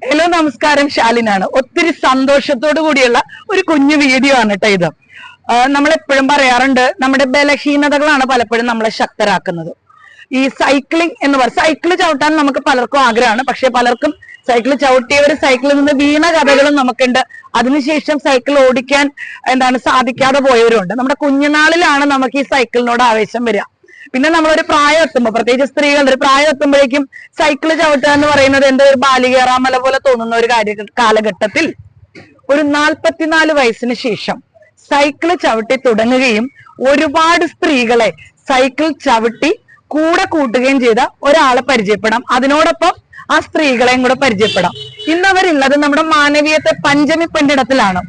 Hello നമസ്കാരം, ശാലിനാണ്. ഒത്തിരി സന്തോഷത്തോടു കൂടിയുള്ള ഒരു കുഞ്ഞു വീഡിയോ ആണ് കേട്ടോ ഇത്. നമ്മളെപ്പോഴും പറയാറുണ്ട്, നമ്മുടെ ബലഹീനതകളാണ് പലപ്പോഴും നമ്മളെ ശക്തരാക്കുന്നത്. ഈ സൈക്ലിംഗ് എന്ന് പറയുന്നത്, സൈക്കിള് ചവിട്ടാൻ നമുക്ക് പലർക്കും ആഗ്രഹമാണ്. പക്ഷെ പലർക്കും സൈക്കിൾ ചവിട്ടിയവർ സൈക്കിളിൽ നിന്ന് വീണ കഥകളും നമുക്കുണ്ട്. അതിനുശേഷം സൈക്കിൾ ഓടിക്കാൻ സാധിക്കാതെ പോയവരുണ്ട്. നമ്മുടെ കുഞ്ഞുനാളിലാണ് നമുക്ക് ഈ സൈക്കിളിനോട് ആവേശം വരിക. പിന്നെ നമ്മളൊരു പ്രായം എത്തുമ്പോൾ, പ്രത്യേകിച്ച് സ്ത്രീകളുടെ ഒരു പ്രായം എത്തുമ്പോഴേക്കും സൈക്കിൾ ചവിട്ടുക എന്ന് പറയുന്നത് എന്തോ ഒരു ബാലികേറാമല പോലെ തോന്നുന്ന ഒരു കാലഘട്ടത്തിൽ ഒരു 44 വയസ്സിന് ശേഷം സൈക്കിൾ ചവിട്ടി തുടങ്ങുകയും ഒരുപാട് സ്ത്രീകളെ സൈക്കിൾ ചവിട്ടി കൂടെ കൂട്ടുകയും ചെയ്ത ഒരാളെ പരിചയപ്പെടാം. അതിനോടൊപ്പം ആ സ്ത്രീകളെയും കൂടെ പരിചയപ്പെടാം. ഇന്നവരുള്ളത് നമ്മുടെ മാനവീയത്തെ പഞ്ചമി പെണ്ണിടത്തിലാണ്.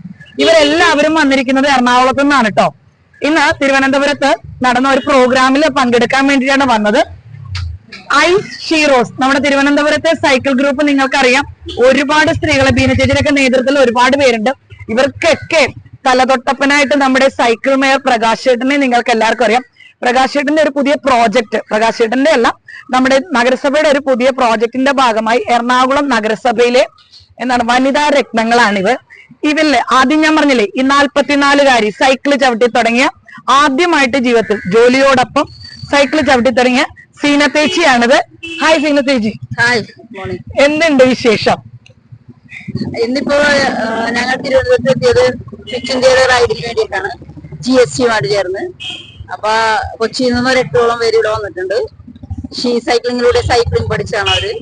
ഇവരെല്ലാവരും വന്നിരിക്കുന്നത് എറണാകുളത്ത് നിന്നാണ് കേട്ടോ. ഇന്ന് തിരുവനന്തപുരത്ത് നടന്ന ഒരു പ്രോഗ്രാമിൽ പങ്കെടുക്കാൻ വേണ്ടിയിട്ടാണ് വന്നത്. ഐസ് ഷീറോസ്, നമ്മുടെ തിരുവനന്തപുരത്തെ സൈക്കിൾ ഗ്രൂപ്പ് നിങ്ങൾക്കറിയാം. ഒരുപാട് സ്ത്രീകളെ, ബീന ചേച്ചിയുടെ നേതൃത്വത്തിൽ ഒരുപാട് പേരുണ്ട്. ഇവർക്കൊക്കെ തലതൊട്ടപ്പനായിട്ട് നമ്മുടെ സൈക്കിൾ മേയർ പ്രകാശ് ചേട്ടനെ നിങ്ങൾക്ക് എല്ലാവർക്കും അറിയാം. പ്രകാശ് ചേട്ടന്റെ ഒരു പുതിയ പ്രോജക്ട്, പ്രകാശ് ചേട്ടന്റെ അല്ല, നമ്മുടെ നഗരസഭയുടെ ഒരു പുതിയ പ്രോജക്ടിന്റെ ഭാഗമായി എറണാകുളം നഗരസഭയിലെ വനിതാ രത്നങ്ങളാണ് ഇവർ. ഇവരില് ആദ്യം ഞാൻ പറഞ്ഞില്ലേ, ഈ 44-കാരി സൈക്കിൾ ചവിട്ടി തുടങ്ങിയ, ആദ്യമായിട്ട് ജീവിതത്തിൽ ജോലിയോടൊപ്പം സൈക്കിൾ ചവിട്ടി തുടങ്ങിയ സീനത്തേച്ചിയാണിത്. ഹായ് സീനത്തേച്ചി. ഹായ്, എന്തുണ്ട് വിശേഷം? ഇന്നിപ്പോ ഞങ്ങൾ തിരുവനന്തപുരത്ത് എത്തിയത് ഫിറ്റ് ഇന്ത്യയുടെ റൈഡിന് വേണ്ടിയിട്ടാണ്, GSTയുമായിട്ട് ചേർന്ന്. അപ്പൊ കൊച്ചിയിൽ നിന്ന് ഒരു 8ഓളം പേര് ഇവിടെ വന്നിട്ടുണ്ട്. സൈക്ലിങ്ങിലൂടെ സൈക്ലിംഗ് പഠിച്ചാണ് അവര്.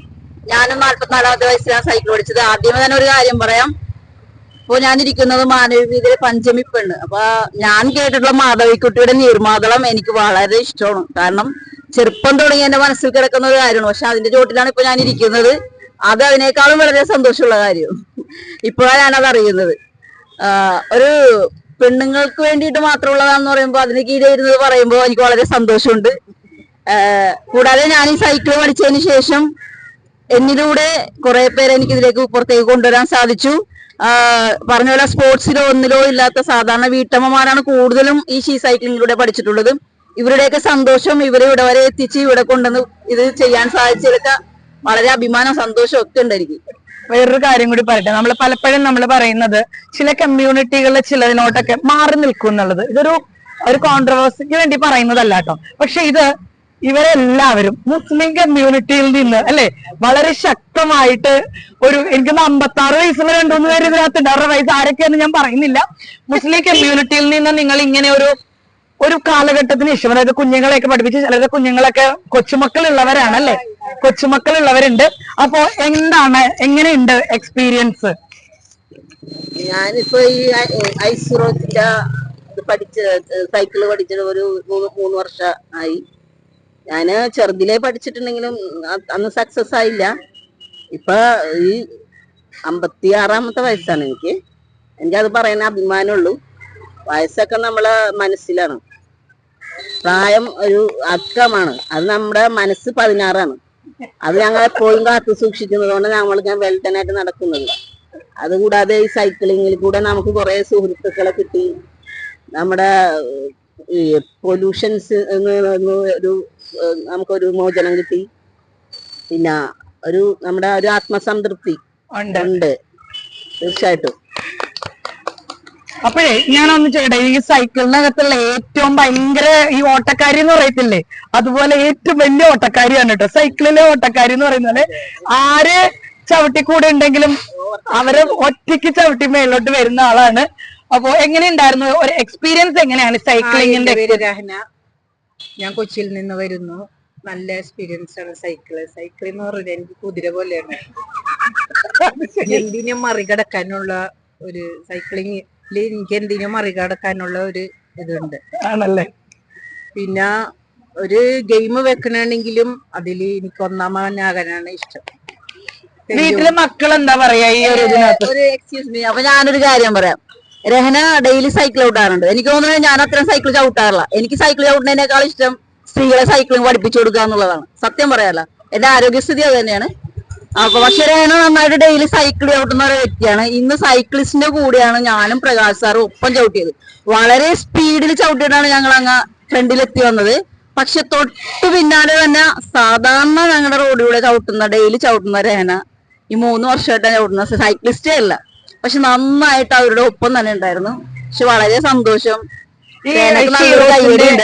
ഞാനും 44-ാമത്തെ വയസ്സിലാണ് സൈക്കിൾ പഠിച്ചത്. ആദ്യമേ തന്നെ ഒരു കാര്യം പറയാം, ഇപ്പൊ ഞാനിരിക്കുന്നത് മാനവീയതയിലെ പഞ്ചമി പെണ്ണ്. അപ്പൊ ഞാൻ കേട്ടിട്ടുള്ള മാധവിക്കുട്ടിയുടെ നീർമാതളം എനിക്ക് വളരെ ഇഷ്ടമാണ്. കാരണം ചെറുപ്പം തുടങ്ങി എന്റെ മനസ്സിൽ കിടക്കുന്ന ഒരു കാര്യമാണ്. പക്ഷെ അതിന്റെ ചോട്ടിലാണ് ഇപ്പൊ ഞാൻ ഇരിക്കുന്നത്. അത് അതിനേക്കാളും വളരെ സന്തോഷമുള്ള കാര്യം. ഇപ്പോഴാണ് ഞാനത് അറിയുന്നത്. ഒരു പെണ്ണുങ്ങൾക്ക് വേണ്ടിയിട്ട് മാത്രമുള്ളതാണെന്ന് പറയുമ്പോൾ, അതിന് കീഴിലിരുന്നത് പറയുമ്പോൾ എനിക്ക് വളരെ സന്തോഷമുണ്ട്. കൂടാതെ ഞാൻ ഈ സൈക്കിൾ പഠിച്ചതിന് ശേഷം എന്നിലൂടെ കുറെ പേരെ എനിക്ക് ഇതിലേക്ക് പുറത്തേക്ക് കൊണ്ടുവരാൻ സാധിച്ചു. പറഞ്ഞ പോലെ സ്പോർട്സിലോ ഒന്നിലോ ഇല്ലാത്ത സാധാരണ വീട്ടമ്മമാരാണ് കൂടുതലും ഈ സൈക്ലിങ്ങിലൂടെ പഠിച്ചിട്ടുള്ളത്. ഇവരുടെയൊക്കെ സന്തോഷം, ഇവരെ ഇവിടെ വരെ എത്തിച്ച് ഇവിടെ കൊണ്ടുവന്ന് ഇത് ചെയ്യാൻ സാധിച്ചതൊക്കെ വളരെ അഭിമാനം, സന്തോഷം ഒക്കെ ഉണ്ട് എനിക്ക്. വേറൊരു കാര്യം കൂടി പറയട്ടെ, പലപ്പോഴും നമ്മൾ പറയുന്നത് ചില കമ്മ്യൂണിറ്റികളിലെ ചിലതിനോട്ടൊക്കെ മാറി നിൽക്കും എന്നുള്ളത്. ഒരു കോൺട്രവേഴ്സിക്ക് വേണ്ടി പറയുന്നതല്ല കേട്ടോ. പക്ഷെ ഇവരെല്ലാവരും മുസ്ലിം കമ്മ്യൂണിറ്റിയിൽ നിന്ന് അല്ലെ വളരെ ശക്തമായിട്ട് എനിക്ക് 56 വയസ്സുള്ള 2-3 പേര് ഇതിനകത്തുണ്ട്. അവരുടെ വയസ്സ് ആരൊക്കെയാന്ന് ഞാൻ പറയുന്നില്ല. മുസ്ലിം കമ്മ്യൂണിറ്റിയിൽ നിന്ന് നിങ്ങൾ ഇങ്ങനെ ഒരു കാലഘട്ടത്തിന് ശേഷം, അതായത് കുഞ്ഞുങ്ങളെയൊക്കെ പഠിപ്പിച്ച്, ചിലരുടെ കുഞ്ഞുങ്ങളൊക്കെ കൊച്ചുമക്കളുള്ളവരാണല്ലേ, കൊച്ചുമക്കളുള്ളവരുണ്ട്. അപ്പോ എങ്ങനെയുണ്ട് എക്സ്പീരിയൻസ്? ഞാനിപ്പോ ഈ ഐസ്റോസിന്റെ സൈക്കിള് പഠിച്ചത് ഒരു 3 വർഷം ആയി. ഞാന് ചെറുതിലേ പഠിച്ചിട്ടുണ്ടെങ്കിലും അന്ന് സക്സസ് ആയില്ല. ഇപ്പൊ ഈ 56-ാമത്തെ വയസ്സാണ് എനിക്കത് പറയാൻ അഭിമാനമുള്ളൂ. വയസ്സൊക്കെ നമ്മളെ മനസ്സിലാണ്, പ്രായം ഒരു അക്കമാണ്. അത് നമ്മുടെ മനസ്സ് 16ആണ്. അത് ഞങ്ങൾ എപ്പോഴും കാത്തു സൂക്ഷിക്കുന്നത് കൊണ്ട് ഞാൻ വെൽട്ടനായിട്ട് നടക്കുന്നത്. അതുകൂടാതെ ഈ സൈക്ലിങ്ങിൽ കൂടെ നമുക്ക് കുറെ സുഹൃത്തുക്കളെ കിട്ടി. നമ്മുടെ പൊല്യൂഷൻസ് നമുക്കൊരു മോചനം കിട്ടി. പിന്നെ നമ്മുടെ ഒരു ആത്മസംതൃപ്തി ഉണ്ട് തീർച്ചയായിട്ടും. അപ്പോഴേ ഞാനൊന്ന് ചെയ്യട്ടെ, ഈ സൈക്കിളിനകത്തുള്ള ഏറ്റവും ഭയങ്കര ഈ ഓട്ടക്കാരി എന്ന് പറയത്തില്ലേ, അതുപോലെ ഏറ്റവും വലിയ ഓട്ടക്കാരിയാണ് കേട്ടോ സൈക്കിളിലെ ഓട്ടക്കാരി എന്ന് പറയുന്നത്. ആര് ചവിട്ടിക്കൂടെ ഉണ്ടെങ്കിലും അവര് ഒറ്റയ്ക്ക് ചവിട്ടി മേലോട്ട് വരുന്ന ആളാണ്. അപ്പൊ എങ്ങനെയുണ്ടായിരുന്നു ഒരു എക്സ്പീരിയൻസ്? എങ്ങനെയാണ് സൈക്ലിങ്ങിന്റെ? ഞാൻ കൊച്ചിയിൽ നിന്ന് വരുന്നു. നല്ല എക്സ്പീരിയൻസ് ആണ് സൈക്കിൾ എന്ന് പറയുന്നത്. എനിക്ക് കുതിര പോലെയാണ്. എന്തിനും മറികടക്കാനുള്ള ഒരു സൈക്ലിംഗ്, എനിക്ക് എന്തിനും മറികടക്കാനുള്ള ഒരു ഇതുണ്ട് ആണല്ലേ. പിന്നെ ഒരു ഗെയിം വെക്കണമെങ്കിലും അതില് എനിക്ക് ഒന്നാമനാകാനാണ് ഇഷ്ടം. വീട്ടിലെ മക്കൾ എന്താ പറയാ ഈ ഒരു എക്സ്ക്യൂസ് മീ, അപ്പൊ ഞാനൊരു കാര്യം പറയാം. രഹന ഡെയിലി സൈക്കിൾ ചവിട്ടാറുണ്ട്. എനിക്ക് തോന്നുന്നത് ഞാൻ അത്രയും സൈക്കിൾ ചവിട്ടാറില്ല. എനിക്ക് സൈക്കിൾ ചവിട്ടുന്നതിനേക്കാൾ ഇഷ്ടം സ്ത്രീകളെ സൈക്ലിംഗ് പഠിപ്പിച്ചു കൊടുക്കുക എന്നുള്ളതാണ്. സത്യം പറയാല്ല, എന്റെ ആരോഗ്യസ്ഥിതി അത് തന്നെയാണ്. അപ്പൊ പക്ഷെ രഹന നന്നായിട്ട് ഡെയിലി സൈക്കിൾ ചവിട്ടുന്ന ഒരു വ്യക്തിയാണ്. ഇന്ന് സൈക്ലിസ്റ്റിന്റെ കൂടെയാണ് ഞാനും പ്രകാശ് സാറും ഒപ്പം ചവിട്ടിയത്. വളരെ സ്പീഡിൽ ചവിട്ടിയിട്ടാണ് ഞങ്ങൾ അങ്ങ് ഫ്രണ്ടിലെത്തി വന്നത്. പക്ഷെ തൊട്ടു പിന്നാലെ തന്നെ സാധാരണ ഞങ്ങളുടെ റോഡിലൂടെ ഡെയിലി ചവിട്ടുന്ന രഹന ഈ 3 വർഷമായിട്ടാണ് ഞാൻ ഓടുന്നത്. സൈക്ലിസ്റ്റേ അല്ല, പക്ഷെ നന്നായിട്ട് അവരുടെ ഒപ്പം തന്നെ ഉണ്ടായിരുന്നു. പക്ഷെ വളരെ സന്തോഷം.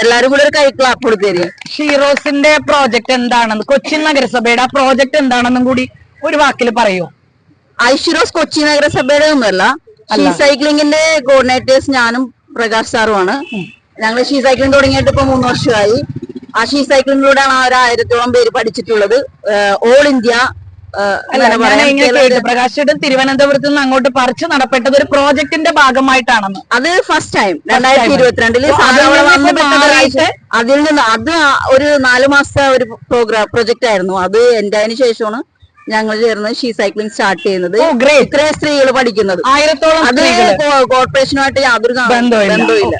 എല്ലാരും കൂടെ ഒരു കൈ ക്ലാപ്പ് കൊടുത്തേരി. ഷീറോസിന്റെ പ്രോജക്ട് എന്താണെന്ന്, കൊച്ചിൻ നഗരസഭയുടെ ആ പ്രോജക്ട് എന്താണെന്നും കൂടി ഒരു വാക്കിൽ പറയോ? ഐഷിറോസ് കൊച്ചി നഗരസഭയുടെ ഒന്നുമല്ല, ഷീ സൈക്ലിങ്ങിന്റെ കോർഡിനേറ്റേഴ്സ് ഞാനും പ്രകാശ് സാറുമാണ്. ഞങ്ങൾ ഷീ സൈക്ലിംഗ് തുടങ്ങിയിട്ട് ഇപ്പൊ 3 വർഷമായി. ആ ഷീ സൈക്ലിങ്ങിലൂടെയാണ് ആ 1000-ഓളം പേര് പഠിച്ചിട്ടുള്ളത്. ഓൾ ഇന്ത്യ പ്രകാശ് തിരുവനന്തപുരത്ത് നിന്ന് അങ്ങോട്ട് പറിച്ചു നടപ്പെട്ടത് ഒരു പ്രോജക്ടിന്റെ ഭാഗമായിട്ടാണെന്ന്. അത് ഫസ്റ്റ് ടൈം 2022 അതിൽ നിന്ന് അത് ഒരു 4 മാസത്തെ ഒരു പ്രൊജക്ട് ആയിരുന്നു. അത് എന്റെ അതിന് ശേഷമാണ് ഞങ്ങൾ ചേർന്ന് ഷീ സൈക്ലിംഗ് സ്റ്റാർട്ട് ചെയ്യുന്നത്. ഇത്രയും സ്ത്രീകൾ പഠിക്കുന്നത് 1000-ഓളം അത് കോർപ്പറേഷനുമായിട്ട് യാതൊരു ബന്ധവുമില്ല.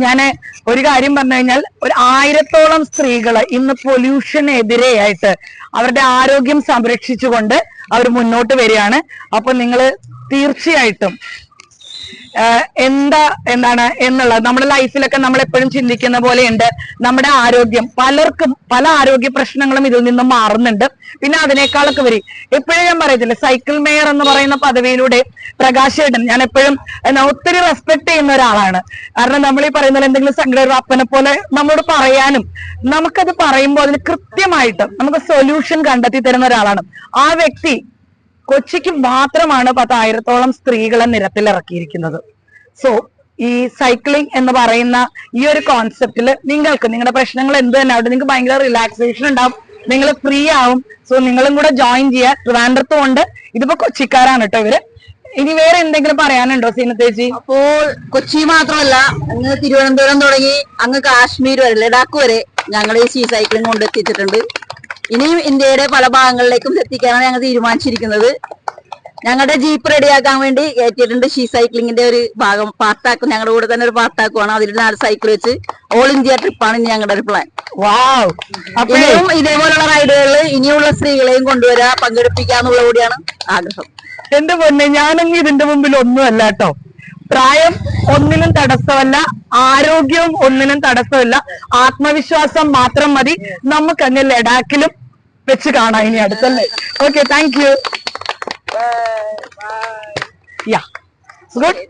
ഞാന് ഒരു കാര്യം പറഞ്ഞു കഴിഞ്ഞാൽ, ഒരു 1000-ഓളം സ്ത്രീകള് ഇന്ന് പൊല്യൂഷനെതിരെയായിട്ട് അവരുടെ ആരോഗ്യം സംരക്ഷിച്ചുകൊണ്ട് അവർ മുന്നോട്ട് വരികയാണ്. അപ്പൊ നിങ്ങള് തീർച്ചയായിട്ടും എന്താണ് എന്നുള്ളത് നമ്മുടെ ലൈഫിലൊക്കെ നമ്മൾ എപ്പോഴും ചിന്തിക്കുന്ന പോലെയുണ്ട്. നമ്മുടെ ആരോഗ്യം, പലർക്കും പല ആരോഗ്യ പ്രശ്നങ്ങളും ഇതിൽ നിന്നും മാറുന്നുണ്ട്. പിന്നെ അതിനേക്കാളൊക്കെ വരി എപ്പോഴും ഞാൻ പറയത്തില്ല, സൈക്കിൾ മേയർ എന്ന് പറയുന്ന പദവിയിലൂടെ പ്രകാശ് ഏട്ടൻ ഞാൻ എപ്പോഴും ഒത്തിരി റെസ്പെക്ട് ചെയ്യുന്ന ഒരാളാണ്. കാരണം നമ്മൾ ഈ പറയുന്നത് എന്തെങ്കിലും സങ്കടം ഒരു അപ്പനെ പോലെ നമ്മളോട് പറയാനും നമുക്കത് പറയുമ്പോൾ അതിന് കൃത്യമായിട്ട് നമുക്ക് സൊല്യൂഷൻ കണ്ടെത്തി തരുന്ന ഒരാളാണ്. ആ വ്യക്തി കൊച്ചിക്ക് മാത്രമാണ് 10,000-ഓളം സ്ത്രീകളെ നിരത്തിലിറക്കിയിരിക്കുന്നത്. സോ ഈ സൈക്ലിംഗ് എന്ന് പറയുന്ന ഈ ഒരു കോൺസെപ്റ്റില് നിങ്ങൾക്ക് നിങ്ങളുടെ പ്രശ്നങ്ങൾ എന്ത് തന്നെ ആവട്ടെ, നിങ്ങൾക്ക് ഭയങ്കര റിലാക്സേഷൻ ഉണ്ടാവും, നിങ്ങൾ ഫ്രീ ആവും. സോ നിങ്ങളും കൂടെ ജോയിൻ ചെയ്യുക. ട്രിവാൻഡ്രത്തും ഉണ്ട്, ഇതിപ്പോ കൊച്ചിക്കാരാണ് കേട്ടോ ഇവര്. ഇനി വേറെ എന്തെങ്കിലും പറയാനുണ്ടോ സീനത്തേച്ചി? അപ്പോൾ കൊച്ചി മാത്രമല്ല, അങ്ങ് തിരുവനന്തപുരം തുടങ്ങി അങ്ങ് കാശ്മീർ വരെ, ലഡാക്ക് വരെ ഞങ്ങൾ ഈ ഷീ സൈക്ലിംഗ് കൊണ്ടെത്തിച്ചിട്ടുണ്ട്. ഇനിയും ഇന്ത്യയുടെ പല ഭാഗങ്ങളിലേക്കും എത്തിക്കാനാണ് ഞങ്ങൾ തീരുമാനിച്ചിരിക്കുന്നത്. ഞങ്ങളുടെ ജീപ്പ് റെഡിയാക്കാൻ വേണ്ടി കയറ്റിയിട്ടുണ്ട്. ഷീ സൈക്ലിങ്ങിന്റെ ഒരു ഭാഗം പാർട്ടാക്കും, ഞങ്ങളുടെ കൂടെ തന്നെ ഒരു പാർട്ടാക്കുവാണ്. അതിൽ 4 സൈക്കിൾ വെച്ച് ഓൾ ഇന്ത്യ ട്രിപ്പാണ് ഇനി ഞങ്ങളുടെ ഒരു പ്ലാൻ. ഇനിയും ഇതേപോലുള്ള റൈഡുകളിൽ ഇനിയുള്ള സ്ത്രീകളെയും കൊണ്ടുവരാ, പങ്കെടുപ്പിക്കാന്നുള്ള കൂടിയാണ് ആഗ്രഹം. എന്റെ പൊന്നെ, ഞാനെങ്കിൽ ഇതിന്റെ മുമ്പിൽ ഒന്നുമല്ല കേട്ടോ. പ്രായം ഒന്നിനും തടസ്സമല്ല, ആരോഗ്യവും ഒന്നിനും തടസ്സമില്ല, ആത്മവിശ്വാസം മാത്രം മതി. നമുക്ക് അങ്ങ് ലഡാക്കിലും വെച്ച് കാണാം ഇനി അടുത്തല്ലേ. Okay, thank you. Yeah, good.